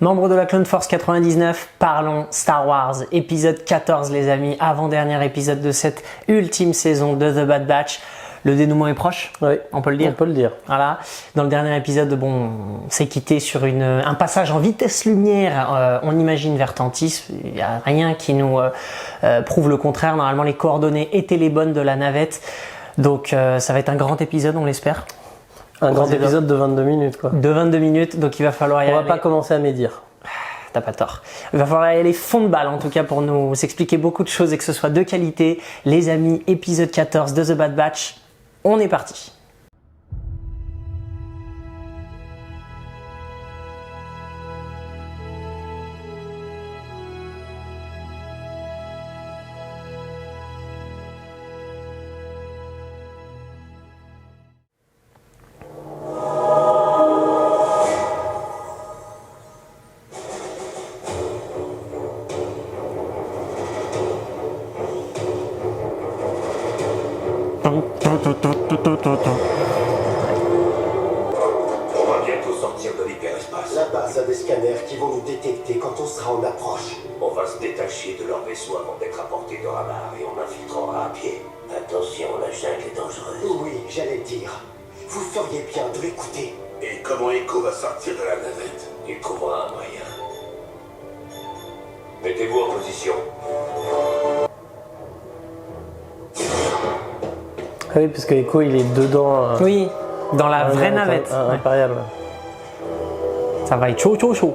Membres de la Clone Force 99, parlons Star Wars, épisode 14 les amis, avant-dernier épisode de cette ultime saison de The Bad Batch. Le dénouement est proche, Oui, on peut le dire. On peut le dire. Voilà. Dans le dernier épisode, bon, on s'est quitté sur un passage en vitesse lumière. On imagine vers Tantis. Il n'y a rien qui nous prouve le contraire. Normalement, les coordonnées étaient les bonnes de la navette. Donc, ça va être un grand épisode, on l'espère. Un grand épisode de 22 minutes, quoi. De 22 minutes, donc il va falloir y aller. On va pas commencer à médire. T'as pas tort. Il va falloir y aller fond de balle en tout cas pour nous expliquer beaucoup de choses et que ce soit de qualité. Les amis, épisode 14 de The Bad Batch, on est parti. On va bientôt sortir de l'hyperespace. La base a des scanners qui vont nous détecter quand on sera en approche. On va se détacher de leur vaisseau avant d'être à portée de radar et on infiltrera à pied. Attention, la jungle est dangereuse. Oui, j'allais dire. Vous feriez bien de l'écouter. Et comment Echo va sortir de la navette? Il trouvera un moyen. Mettez-vous en position. Ah oui, parce que Echo, il est dedans. Oui, dans la vraie navette. Ouais. Impérial. Ça va être chaud, chaud, chaud.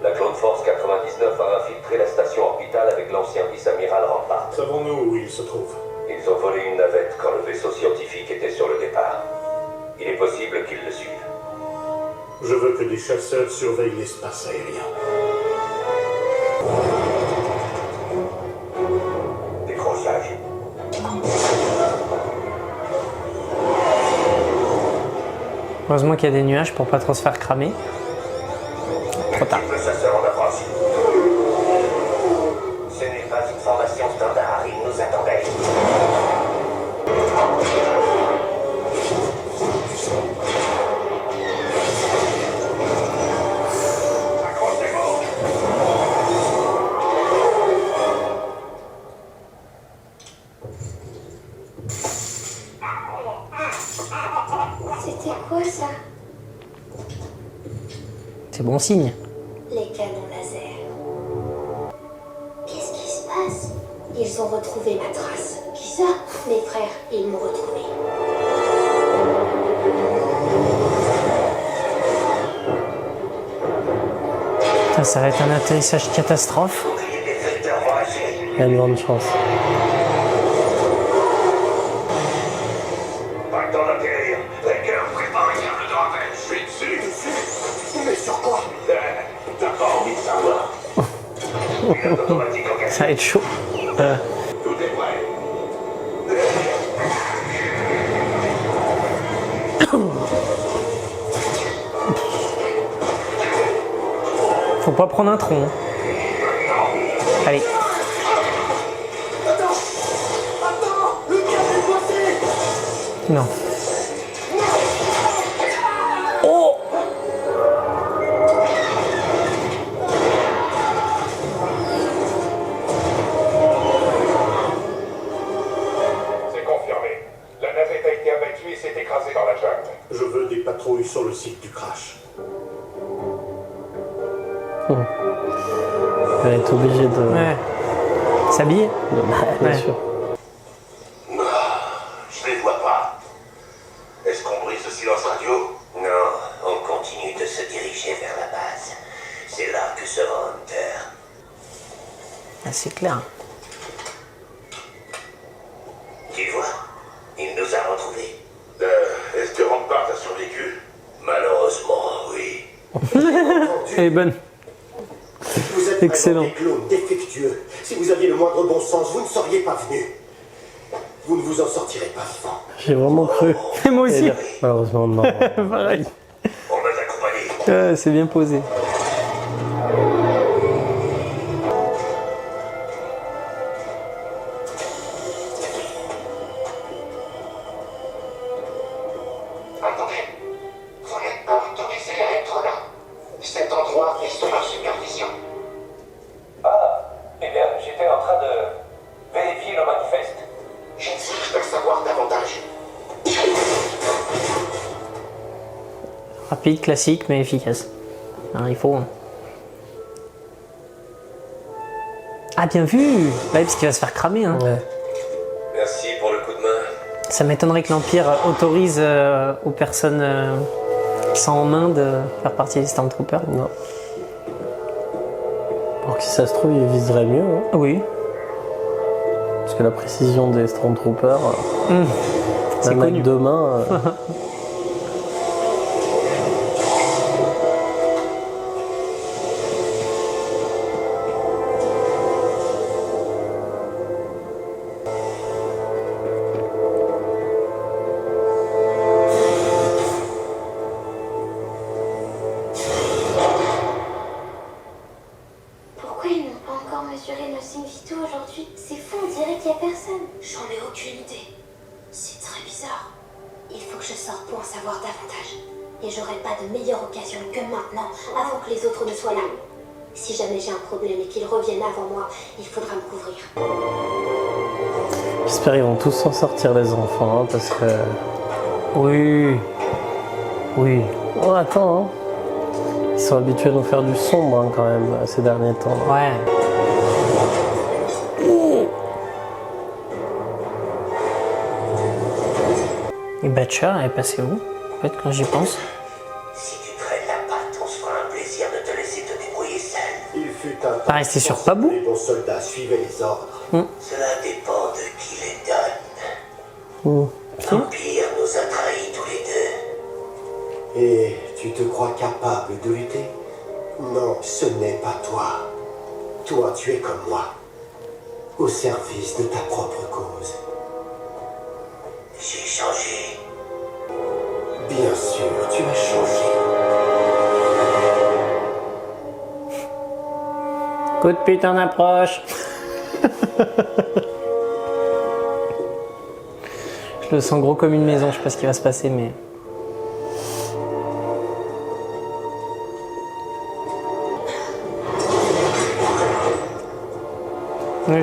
La Clone Force 99 a infiltré la station orbitale avec l'ancien vice-amiral Rampart. Savons-nous où il se trouve? Ils ont volé une navette quand le vaisseau scientifique était sur le départ. Il est possible qu'ils le suivent. Je veux que des chasseurs surveillent l'espace aérien. Décrochage. Heureusement qu'il y a des nuages pour pas trop se faire cramer. Trop tard. Le chasseur en approche. Ce n'est pas une formation standard, il nous attendait. Accrochez-vous. C'était quoi ça? C'est bon signe. Les canons laser. Qu'est-ce qui se passe? Ils ont retrouvé ma trace. Qui ça? Mes frères, ils m'ont retrouvé. Putain, ça va être un atterrissage catastrophe. Les détecteurs vont agir. Il y a une grande chance. Pas le temps d'atterrir. Raker, prépare un câble de rappel. Je suis dessus. Mais sur quoi? T'as pas envie de savoir. Pilote automatique en Ça va être chaud. Tout est prêt. Faut pas prendre un tronc. Allez. Attends, le câble est coincé. Non. Oh! C'est confirmé. La navette a été abattue et s'est écrasée dans la jungle. Je veux des patrouilles sur le site du crash. Elle est obligée de. Ouais. S'habiller? Bien Ouais. sûr. Je les vois pas. Est-ce qu'on brise le silence radio? Non, on continue de se diriger vers la base. C'est là que sera Hunter. Ah, c'est clair. Tu vois? Il nous a retrouvés. Est-ce que Rampart a survécu? Malheureusement, oui. Elle est bonne. Vous êtes Excellent. vraiment des clones défectueux. Si vous aviez le moindre bon sens, vous ne seriez pas venus. Vous ne vous en sortirez pas vivant. J'ai vraiment cru. Et moi aussi. Malheureusement, non. Pareil. On va t'accompagner. C'est bien posé. Attendez. Rien. Rapide, classique, mais efficace. Alors, il faut. Ah, bien vu! Ouais, parce qu'il va se faire cramer. Hein. Ouais. Merci pour le coup de main. Ça m'étonnerait que l'Empire autorise aux personnes qui sont en main de faire partie des Stormtroopers. Non. Alors que si ça se trouve, il viserait mieux. Hein. Oui. Parce que la précision des Stormtroopers, C'est même avec connu. 2 mains. Pourquoi ils n'ont pas encore mesuré nos signes vitaux aujourd'hui? C'est fou, on dirait qu'il n'y a personne. J'en ai aucune idée. C'est très bizarre. Il faut que je sorte pour en savoir davantage. Et j'aurai pas de meilleure occasion que maintenant, avant que les autres ne soient là. Si jamais j'ai un problème et qu'ils reviennent avant moi, il faudra me couvrir. J'espère qu'ils vont tous s'en sortir, les enfants, hein, parce que. Oui. Oui. Oh, attends, hein. Ils sont habitués à nous faire du sombre hein, quand même ces derniers temps. Ouais. Et Batcha est passé où? En fait, quand j'y pense. Si tu traînes la patte, on se fera un plaisir de te laisser te débrouiller seul. Il fut un temps Pas rester sur Pabou. les bons soldats suivaient les ordres. Cela dépend de qui les donne. L'Empire nous a trahis tous les deux. Et tu te crois capable de lutter? Non, ce n'est pas toi. Toi, tu es comme moi. Au service de ta propre cause. J'ai changé. Bien sûr, tu as changé. Coup de pute en approche. Je le sens gros comme une maison, je sais pas ce qui va se passer, mais. Oui,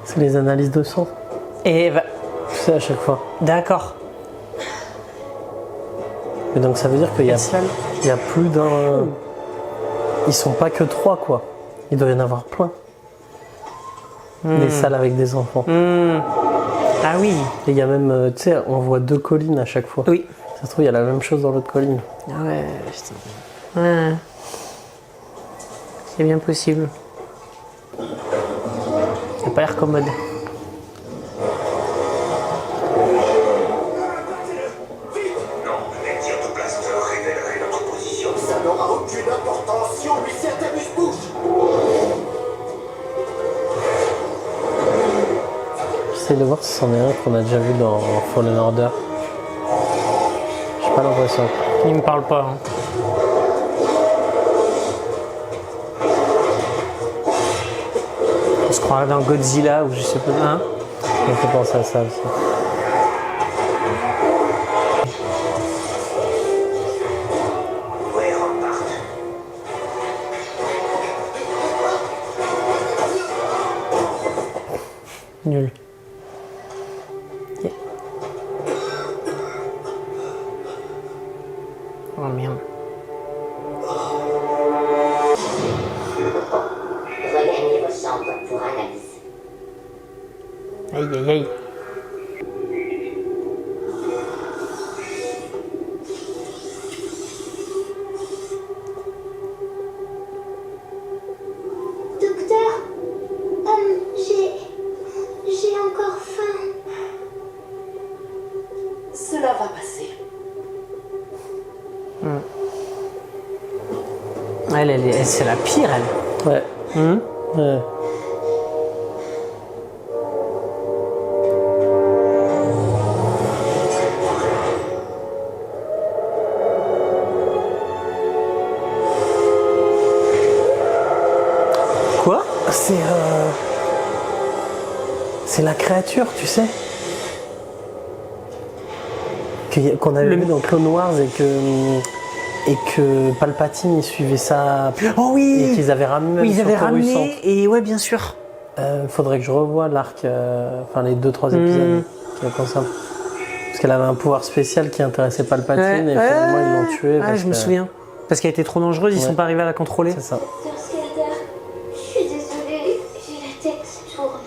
C'est les analyses de sang. Et va... Tu sais, à chaque fois. D'accord. Mais donc ça veut dire qu'il y a, Slam. il y a plus d'un. Ils sont pas que 3, quoi. Il doit y en avoir plein. Des salles avec des enfants. Ah oui. Et il y a même, tu sais, on voit 2 collines à chaque fois. Oui. Ça se trouve, il y a la même chose dans l'autre colline. Ah ouais, putain. Ouais. C'est bien possible. Ça a pas l'air commode. Non, les tirs de blaster révéleraient notre position. Ça n'aura aucune importance si on lui sert d'amuse-bouche. J'essaie de voir si c'en est un qu'on a déjà vu dans Fallen Order. J'ai pas l'impression. Il me parle pas. Hein. On se croirait dans Godzilla ou je sais pas. Hein. On peut penser à ça aussi. Ouais, repart. Nul. Yeah. Oh merde. Regagnez vos chambres pour analyse. Aïe aïe aïe. Docteur, j'ai encore faim. Cela va passer. C'est la pire, elle. Ouais. Ouais. Quoi? C'est la créature, tu sais. Qu'on avait vu dans Clone Wars et que Palpatine il suivait ça. Oh oui. Et qu'ils avaient ramené même Oui, ils sur avaient Coruscant. ramené. Et ouais, bien sûr. Faudrait que je revoie l'arc, enfin les 2-3 épisodes qui concernent. Parce Parce qu'elle avait un pouvoir spécial qui intéressait Palpatine et finalement ils l'ont tuée. Je me souviens. Parce qu'elle était trop dangereuse, ils sont pas arrivés à la contrôler. C'est ça. Docteur Skeletor, je suis désolée, j'ai la tête qui tourne.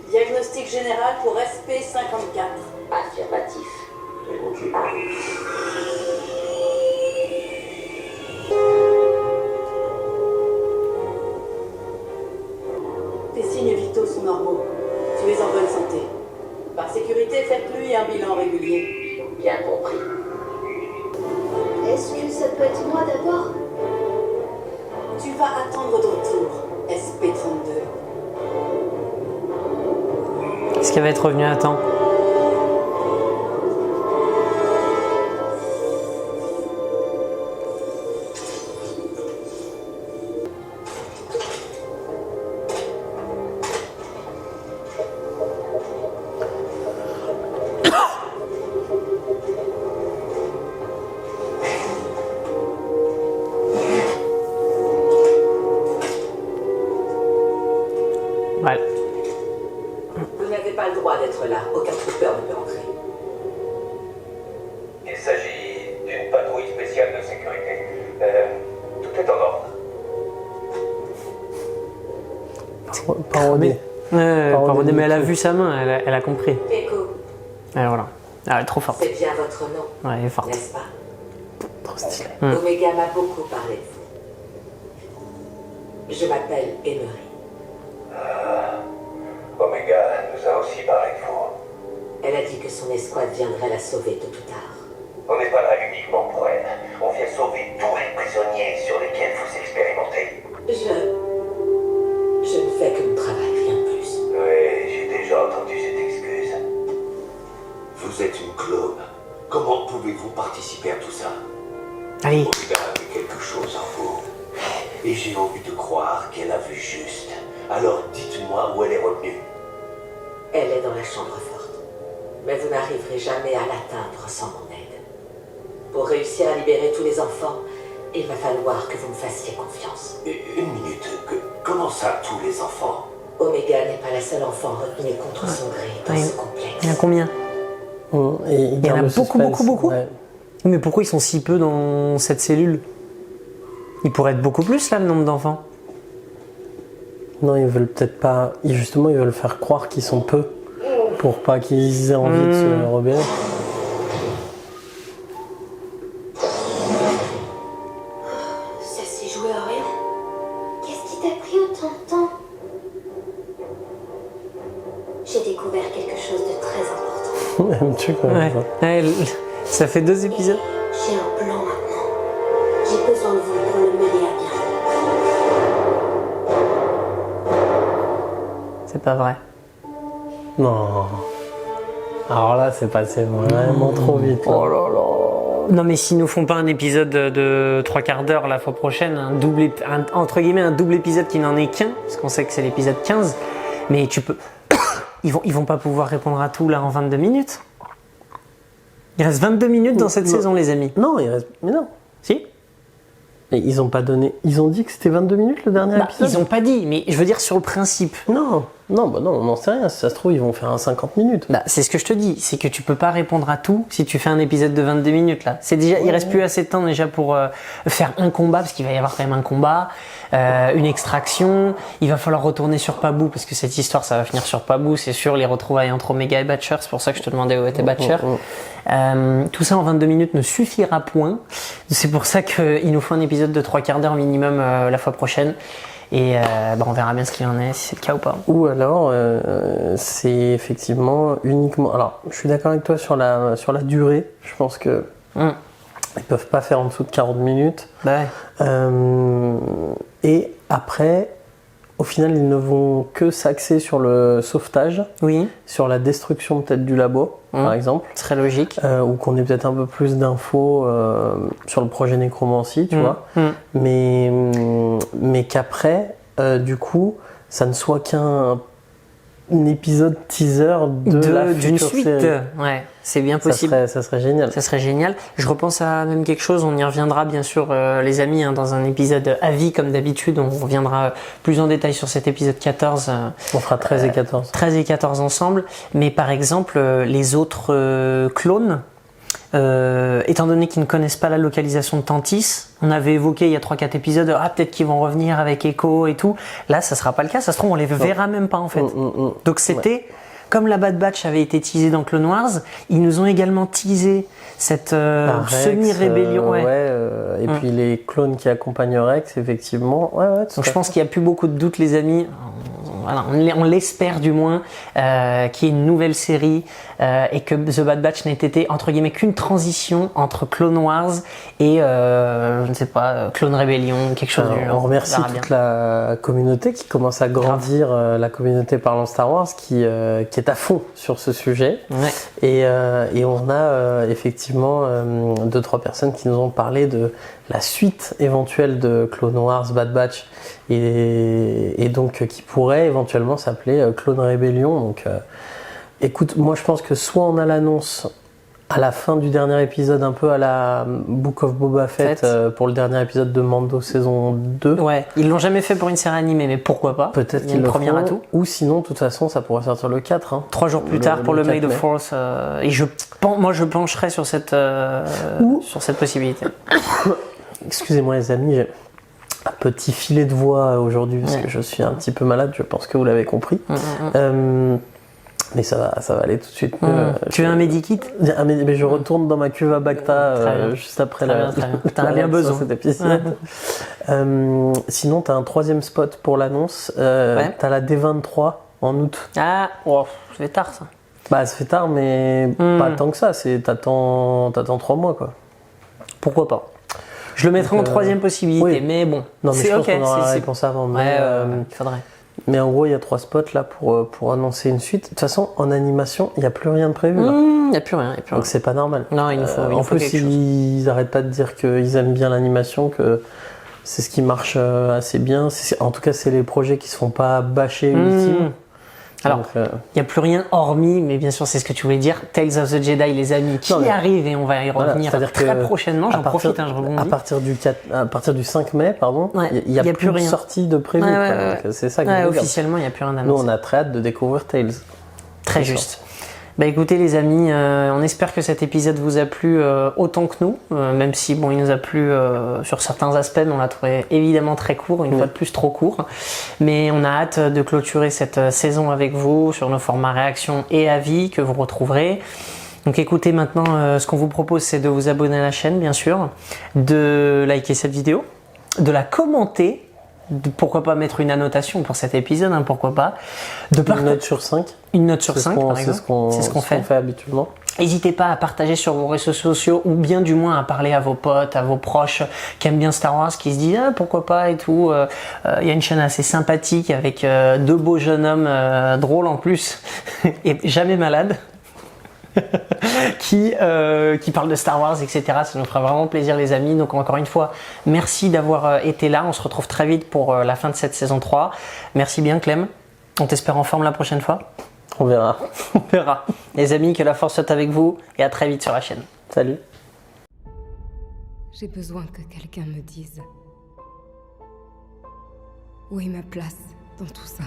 Diagnostic général pour SP54. Affirmatif. Tes signes vitaux sont normaux. Tu es en bonne santé. Par sécurité, faites-lui un bilan régulier. Bien compris. Est-ce que ça peut être moi d'abord? Tu vas attendre ton tour, SP32. Est-ce qu'elle va être revenue à temps? Ouais. Vous n'avez pas le droit d'être là. Aucun trooper ne peut entrer. Il s'agit d'une patrouille spéciale de sécurité. Tout est en ordre. Parodie. Parodie, mais elle a vu sa main, elle a compris. Echo, Et voilà. Ah, elle est trop forte. c'est bien votre nom, Ouais, elle est forte. n'est-ce pas? Trop stylé. Omega m'a beaucoup parlé de vous. Je m'appelle Emery. Omega nous a aussi parlé de vous. Elle a dit que son escouade viendrait la sauver tôt ou tard. On n'est pas là uniquement pour elle. On vient sauver tous les prisonniers sur lesquels vous expérimentez. Je ne fais que mon travail, rien de plus. Oui, j'ai déjà entendu cette excuse. Vous êtes une clone. Comment pouvez-vous participer à tout ça? Allez. Omega a vu quelque chose en vous. Et j'ai envie de croire qu'elle a vu juste. Alors dites-moi où elle est revenue. Elle est dans la chambre forte. Mais vous n'arriverez jamais à l'atteindre sans mon aide. Pour réussir à libérer tous les enfants, il va falloir que vous me fassiez confiance. Une minute. Comment ça, tous les enfants? Omega n'est pas la seule enfant retenue contre son gré dans Ouais. ce complexe. Il y en a combien? Et Il y en a beaucoup. Ouais. Mais pourquoi ils sont si peu dans cette cellule? Il pourrait être beaucoup plus là, le nombre d'enfants. Non, ils veulent peut-être pas. Justement, ils veulent faire croire qu'ils sont peu pour pas qu'ils aient envie de se rebeller. Ça s'est joué à rien. Qu'est-ce qui t'a pris autant de temps? J'ai découvert quelque chose de très important. Aimes-tu quand même ça? Ça fait 2 épisodes. J'ai un plan maintenant. J'ai besoin de vous pour le mener à bien. C'est pas vrai. Non. Alors là, c'est passé vraiment trop vite. Là. Oh là là. Non mais s'ils nous font pas un épisode de 3/4 d'heure la fois prochaine, entre guillemets un double épisode qui n'en est qu'un, parce qu'on sait que c'est l'épisode 15, mais tu peux... ils vont pas pouvoir répondre à tout là en 22 minutes. Il reste 22 minutes dans cette saison les amis. Non, il reste. Mais non. Si? Mais ils ont pas donné. Ils ont dit que c'était 22 minutes le dernier épisode. Ils ont pas dit, mais je veux dire sur le principe. Non, non, on n'en sait rien. Si ça se trouve, ils vont faire un 50 minutes. C'est ce que je te dis, c'est que tu peux pas répondre à tout si tu fais un épisode de 22 minutes là. C'est déjà, il reste plus assez de temps déjà pour faire un combat, parce qu'il va y avoir quand même un combat, une extraction. Il va falloir retourner sur Pabu, parce que cette histoire ça va finir sur Pabu, c'est sûr, les retrouvailles entre Omega et Batcher. C'est pour ça que je te demandais où était Batcher. Tout ça en 22 minutes ne suffira point. C'est pour ça qu'il nous faut un épisode de 3/4 d'heure minimum la fois prochaine. Et on verra bien ce qu'il en est, si c'est le cas ou pas. Ou alors, c'est effectivement uniquement. Alors, je suis d'accord avec toi sur la durée. Je pense que ils peuvent pas faire en dessous de 40 minutes. Bah ouais. Et après, au final, ils ne vont que s'axer sur le sauvetage, Oui, sur la destruction peut-être du labo, par exemple. ce serait logique. Ou qu'on ait peut-être un peu plus d'infos sur le projet Nécromancie, tu vois. Mais qu'après, du coup, ça ne soit épisode teaser d'une d'une suite. série. Ouais, c'est bien possible. Ça serait génial. Ça serait génial. Je repense à même quelque chose, on y reviendra bien sûr les amis hein, dans un épisode avis comme d'habitude, on reviendra plus en détail sur cet épisode 14. On fera 13 et 14. 13 et 14 ensemble, mais par exemple les autres clones, étant donné qu'ils ne connaissent pas la localisation de Tantis, on avait évoqué il y a 3-4 épisodes, peut-être qu'ils vont revenir avec Echo et tout, là ça sera pas le cas, ça se trouve on les verra même pas en fait. Donc c'était... Comme la Bad Batch avait été teasée dans Clone Wars, ils nous ont également teasé cette semi-rébellion. Et puis les clones qui accompagnent Rex, effectivement. Donc je pense qu'il n'y a plus beaucoup de doutes, les amis. Voilà, on l'espère du moins, qu'il y ait une nouvelle série et que The Bad Batch n'ait été entre guillemets qu'une transition entre Clone Wars et je ne sais pas, Clone Rebellion, quelque chose du genre. On remercie toute la communauté qui commence à grandir, la communauté parlant Star Wars qui est à fond sur ce sujet. Ouais. Et on a effectivement 2-3 personnes qui nous ont parlé de la suite éventuelle de Clone Wars Bad Batch et donc qui pourrait éventuellement s'appeler Clone Rebellion. Donc écoute, moi je pense que soit on a l'annonce à la fin du dernier épisode, un peu à la Book of Boba Fett pour le dernier épisode de Mando saison 2. Ouais, ils l'ont jamais fait pour une série animée, mais pourquoi pas. Peut-être qu'il y a le premier atout. Ou sinon, de toute façon, ça pourrait sortir le 4. Hein. 3 jours plus tard pour le May the Force. Et moi, je pencherais sur cette possibilité. Excusez-moi les amis, j'ai un petit filet de voix aujourd'hui parce que je suis un petit peu malade, je pense que vous l'avez compris. Mais ça va aller tout de suite mieux. Tu veux un medikit? Mais je retourne dans ma cuve à Bacta juste après T'en as bien besoin. Cet épisode. Sinon, t'as un 3e spot pour l'annonce. T'as la D23 en août. Ah, ça fait tard ça. Bah, ça fait tard, mais pas tant que ça. T'attends 3 mois, quoi. Pourquoi pas? Je le mettrai en 3e possibilité, mais bon. Non, mais je pense qu'on aura la réponse avant. Il faudrait. Mais en gros, il y a 3 spots là pour annoncer une suite. De toute façon, en animation, il n'y a plus rien de prévu. Il n'y a plus rien. Donc c'est pas normal. Non, il nous faut, en plus, ils n'arrêtent pas de dire qu'ils aiment bien l'animation, que c'est ce qui marche assez bien. En tout cas, c'est les projets qui se font pas bâcher ultime. Alors, il n'y a plus rien hormis, mais bien sûr, c'est ce que tu voulais dire, Tales of the Jedi, les amis, qui arrivent et on va y revenir très prochainement. J'en profite, je rebondis. À partir du 5 mai, il n'y a plus de sortie de prévu. C'est ça que officiellement, il n'y a plus rien d'annoncé. Nous, on a très hâte de découvrir Tales. Très juste. Bah écoutez les amis, on espère que cet épisode vous a plu autant que nous, même si il nous a plu sur certains aspects, mais on l'a trouvé évidemment très court, une fois de plus trop court. Mais on a hâte de clôturer cette saison avec vous sur nos formats réaction et avis que vous retrouverez. Donc écoutez maintenant, ce qu'on vous propose c'est de vous abonner à la chaîne bien sûr, de liker cette vidéo, de la commenter. Pourquoi pas mettre une annotation pour cet épisode, pourquoi pas. Une note sur 5. Une note sur 5, par exemple. C'est ce qu'on fait habituellement. N'hésitez pas à partager sur vos réseaux sociaux ou bien du moins à parler à vos potes, à vos proches qui aiment bien Star Wars, qui se disent pourquoi pas et tout. Il y a une chaîne assez sympathique avec 2 beaux jeunes hommes drôles en plus et jamais malades. qui parle de Star Wars, etc. Ça nous fera vraiment plaisir les amis. Donc encore une fois, merci d'avoir été là. On se retrouve très vite pour la fin de cette saison 3. Merci bien Clem. On t'espère en forme la prochaine fois. On verra. On verra. Les amis, que la force soit avec vous et à très vite sur la chaîne. Salut. J'ai besoin que quelqu'un me dise où est ma place dans tout ça.